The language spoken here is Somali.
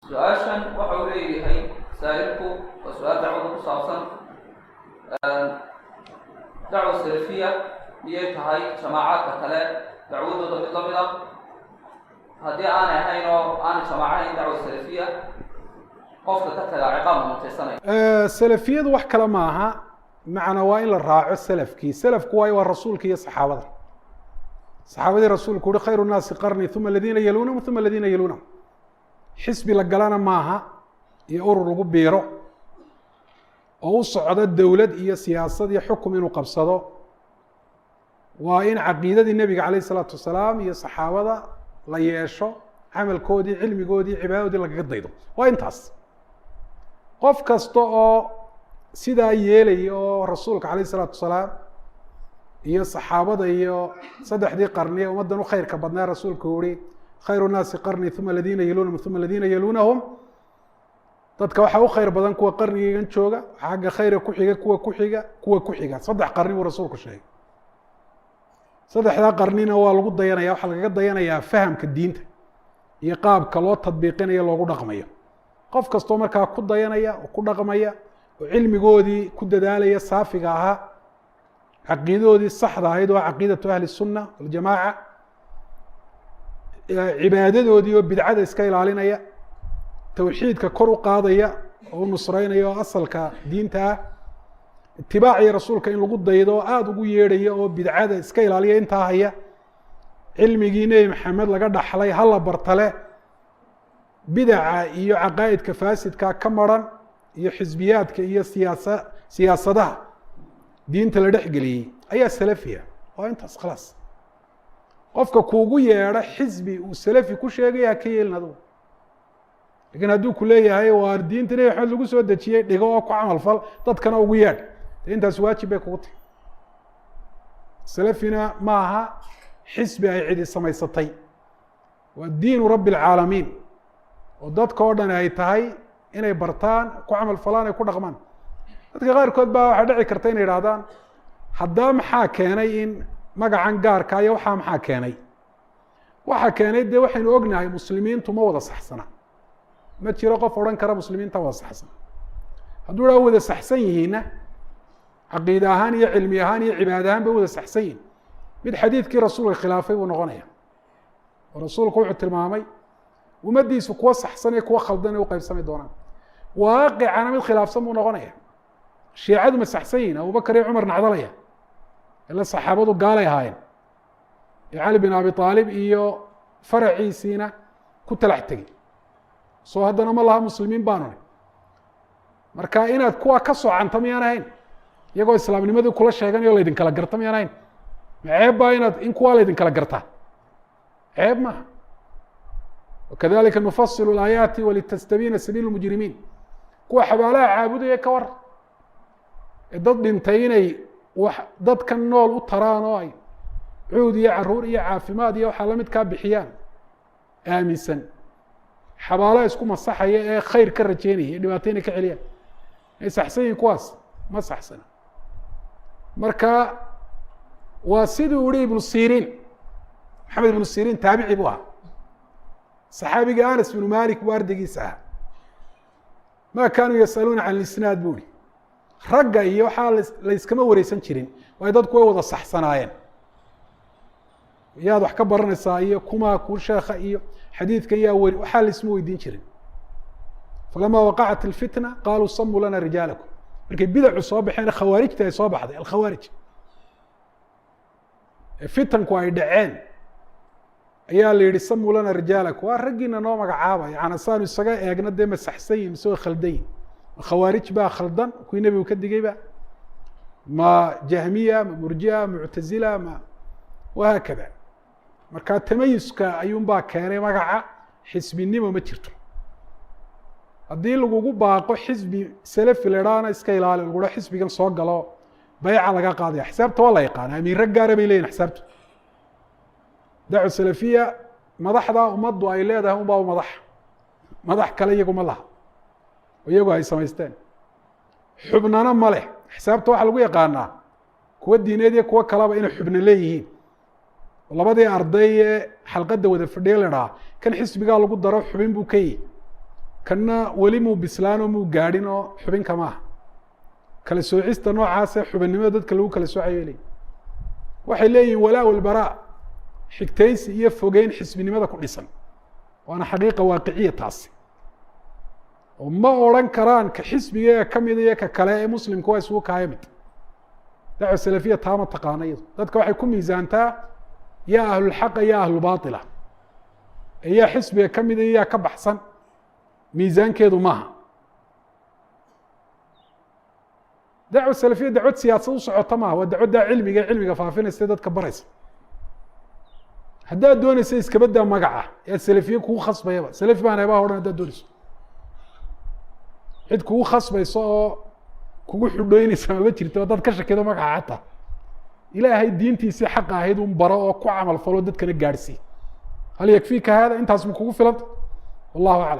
su-aashan waxa uu leeyahay saa'ilku waa su-aal dacwada ku saabsan dacwa salafiya miyay tahay jamaacaadka kale dacwadooda mid la mid ah haddii aanay ahayn oo aanay jamaacahayn dacwa salafiya qofka ka tagaa ciqaab mutaysanaya salafiyadu wax kale ma aha macna waa in la raaco salafkii salafku waayo waa rasuulka iyo saxaabada saxaabadii rasuulku uhi khayru nnaasi qarni uma aladiina yaluunahum uma aladiina yaluunahum xisbi la galana maaha iyo urur lagu biiro oo u socdo dowlad iyo siyaasad iyo xukum inuu qabsado waa in caqiidadii nebiga calayh isalaatu wasalaam iyo saxaabada la yeesho camalkoodii cilmigoodii cibaadadoodii lagaga daydo waa intaas qof kasta oo sidaa yeelaya oo rasuulka calayh isalaatu wasalaam iyo saxaabada iyo saddexdii qarni ee ummaddan u khayrka badnaa rasuulku uhi khayru nnaasi qarni uma aladiina yaluunahum uma aladiina yaluunahum dadka waxaa u khayr badan kuwa qarnigan jooga waxaa xagga khayra ku xiga kuwa ku xiga kuwa ku xiga saddex qarni buu rasuulku sheegay saddexdaa qarnina waa lagu dayanaya waxaa lagaga dayanayaa fahamka diinta iyo qaabka loo tadbiiqinayo loogu dhaqmayo qof kastoo markaa ku dayanaya oo ku dhaqmaya oo cilmigoodii ku dadaalaya saafiga ahaa caqiidadoodii saxda ahayd oo caqiidatu ahli sunna waljamaaca cibaadadoodii oo bidcada iska ilaalinaya tawxiidka kor u qaadaya oo u nusreynaya oo asalka diinta ah itibaacii rasuulka in lagu daydo oo aada ugu yeedhaya oo bidcada iska ilaaliya intaa haya cilmigii nebi maxamed laga dhaxlay hala bartale bidaca iyo caqaa'idka faasidka ka maran iyo xisbiyaadka iyo siyaasadaha diinta la dhexgeliyey ayaa salafiya waa intaas khalaas qofka kuugu yeedho xisbi uu salafi ku sheegaya haka yeelin adugu lakiin hadduu ku leeyahay waa diinta nebi maxamed lagu soo dejiyey dhigo oo ku camal fal dadkana ugu yeedh de intaas waajib bay kugu tahy salafina ma aha xisbi ay cidi samaysatay waa diinu rabbi alcaalamiin oo dadka oo dhan ay tahay inay bartaan ku camal falaan ay ku dhaqmaan dadka qaarkood baa waxaa dhici karta inay idhahdaan haddaa maxaa keenay in magacan gaarka iyo waxaa maxaa keenay waxaa keenay dee waxaynu ognahay muslimiintu ma wada saxsana ma jiro qof odhan kara muslimiinta wada saxsan hadduu dhaa wada saxsan yihiinna caqiide ahaan iyo cilmi ahaan iyo cibaada ahaan bay wada saxsan yihin mid xadiidkii rasuulka khilaafay buu noqonaya oo rasuulku wuxuu tilmaamay ummaddiisu kuwa saxsan iyo kuwa khaldan ay u qaybsami doonaan waaqicana mid khilaafsan buu noqonaya shiicadu ma saxsan yihin abubakar iyo cumar nacdalaya ila saxaabadu gaalay ahaayeen ee cali bin abi aalib iyo faraciisiina ku talax tegey soo haddana ma laha muslimiin baanu nay marka inaad kuwa ka socanta miyaan ahayn iyagoo islaamnimadii kula sheeganayo laydin kala garta miyaan ahayn ma ceeb baa inaad in kuwaa laydin kala gartaa ceeb maaha wakadalika nufasilu laayaati walitastabiina sabiil mujrimiin kuwa xabaalaha caabudaya ka war ee dad dhintay inay wax dadkan nool u taraan oo ay cuud iyo caruur iyo caafimaad iyo waxaa lamid kaa bixiyaan aaminsan xabaalaha isku masaxaya ee khayr ka rajeynaya ee dhibaatayna ka celiyaan ay saxsan yihin kuwaas ma saxsana marka waa siduu uhi ibnu siriin maxamed ibnu siriin taabici buu ahaa saxaabiga anas binu malik buu ardaygiisa ahaa ma kaanuu yasaluuna can lisnaad buu ihi ragga iyo waxaa layskama wareysan jirin waayo dadku way wada saxsanaayeen yaad wax ka baranaysaa iyo kumaa ku sheekha iyo xadiidka yaa weri waxaa laisma weydiin jirin falamaa waqacat ilfitna qaaluu samuu lana rijaalakum markay bidacu soo baxeen khawaarijta ay soo baxday alkhawaarij fitanku ay dhaceen ayaa la yihi samuu lana rijaalakum waa raggiina noo magacaaba yani saanu isaga eegna dee ma saxsan yihin mise way khaldan yihin khawaarij baa khaldan kuwii nebigu ka digayba ma jahmiya ma murjia muctazila ma wahaakada marka tamayuska ayuunbaa keenay magaca xisbinimo ma jirto haddii lagugu baaqo xisbi salafi la idhaahna iska ilaali lagua xisbigan soo galo bayca laga qaadaya xisaabta waa la yaqaana amiiro gaara bay leyihin xisaabta dacu salafiya madaxda ummaddu ay leedahay unbaa madax kale iyagu ma laha iyagu ay samaysteen xubnana ma leh xisaabta waxaa lagu yaqaanaa kuwa diineed iyo kuwo kaleba inay xubno leeyihiin labadii arday ee xalqadda wada fadhiya la dhahaa kan xisbigaa lagu daro xubin buu ka yihi kana weli muu bislaan oo muu gaadhin oo xubinka maaha kala soocista noocaasee xubinnimada dadka lagu kala soocayo leeyihin waxay leeyihin walaa walbaraa xigtaysi iyo fogeyn xisbinimada ku dhisan waana xaqiiqa waaqiciya taasi oo ma odhan karaan ka xisbiga ee ka mid iyo ka kale ee muslimka waa isugu kaaya mid dacwa salafiya taama taqaana iyado dadka waxay ku miisaantaa yaa ahlulxaqa yaa ahlulbaatila ee yaa xisbiga ka mid iyo yaa ka baxsan miisaankeedu maaha dacwa salafiya dacwad siyaasad u socota maaha waa dacwaddaa cilmiga faafinaysa dadka baraysa haddaad doonaysa iskabadaa magaca ee salafiye kugu khasbayaba salafi baan hebaa odhan haddaad doonayso cid kugu khasbayso oo kugu xudhoynaysa maba jirto dad ka shakido magaca xataa ilaahay diintiisii xaqa ahayd un baro oo ku camal falo dadkana gaadhsii hal yakfiika hada intaas ma kugu filanta wallahu aclam